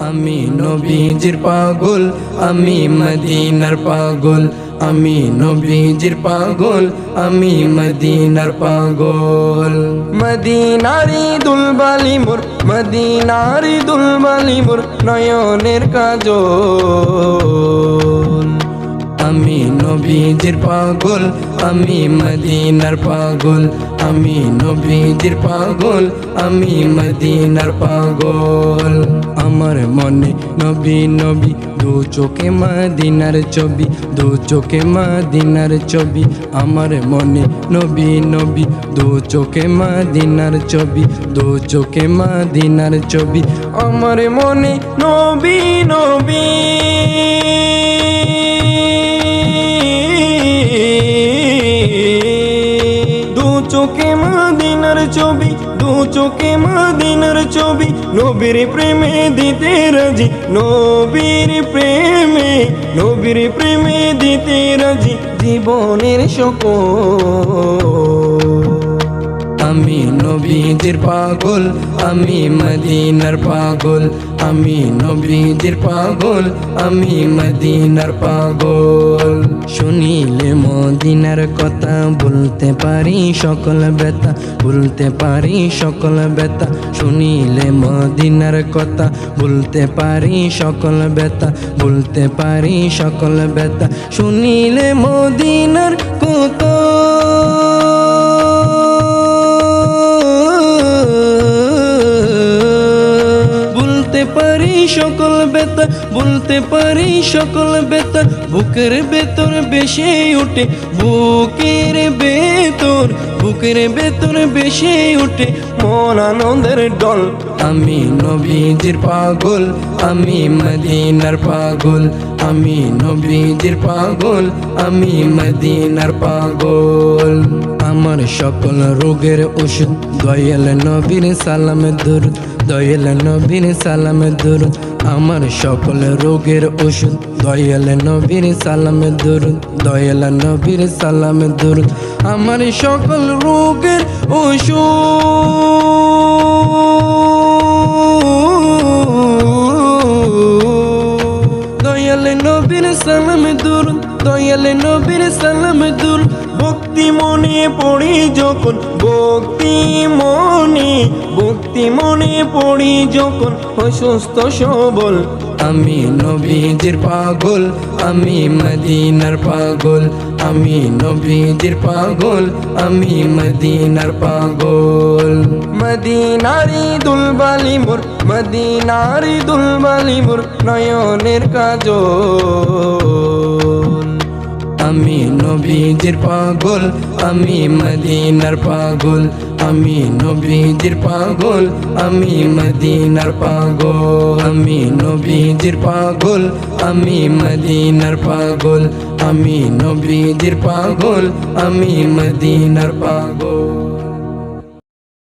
আমি নবীজির পাগল, আমি মদিনার পাগল, আমি নবীজির পাগল, আমি মদিনার পাগল। মদিনারি দুলবালি মোর, মদিনারি দুলবালি মোর নয়নের কাজল। আমি নবীজির পাগল, আমি মদিনার পাগল, আমি নবীজির পাগল, আমি মদিনার পাগল। আমার মনে নবী নবী, দু চোখে মদিনার ছবি, দু চোখে মদিনার ছবি। আমার মনে নবী নবী, দু চোখে মদিনার ছবি, দু চোখে মদিনার ছবি। আমার মনে নবী নবী, দু চোখে মদিনার ছবি, দু চোখে মদিনার ছবি। নবীর প্রেমে দিতে রাজি, নবীর প্রেমে, নবীর প্রেমে দিতে রাজি জীবনের সকল। আমি নবীজির পাগল, আমি মদিনার পাগল, আমি নবীজির পাগল, আমি মদিনার পাগল। শুনিলে মদিনার কথা বলতে পারি সকল ব্যথা, বলতে পারি সকল ব্যথা। শুনিলে মদিনার কথা বলতে পারি সকল ব্যথা, বলতে পারি সকল ব্যথা। শুনিলে মদিনার কথা বলতে পারি সকল ব্যথা, বলতে পারি সকল ব্যথা। বুকের ভেতর বেশে ওঠে, বুকের ভেতর, বুকের ভেতর বেশে ওঠে মন আনন্দের ডল। আমি নবীজির পাগল, আমি মদিনার পাগল, আমি নবীজির পাগল, আমি মদিনার পাগল। আমার সকল রোগের ওষুধ দয়াল নবীর সালাম দুরুদ, দয়াল নবীর সালাম দুরুদ। আমার সকল রোগের ওষুধ দয়াল নবীর সালাম দুরুদ, দয়াল নবীর সালাম দুরুদ। আমার সকল রোগের ওষুধ দয়াল নবীর সালাম দুরুদ, দয়াল নবীর সালাম দুরুদ। ভক্তি মনে পড়ি যখন, ভক্তি মনে, ভক্তি মনে পড়ি যখন অসুস্থ সবল। আমি নবীজির পাগল, আমি মদিনার পাগল, আমি নবীজির পাগল, আমি মদিনার পাগল। মদিনারি দুলবালি মোর, মদিনারি দুলবালি মোর নয়নের কাজল। আমি নবীজির পাগল, আমি মদিনার পাগল, আমি নবীজির পাগল, আমি মদিনার পাগল। আমি নবীজির পাগল, আমি মদিনার পাগল, আমি নবীজির পাগল, আমি মদিনার পাগল।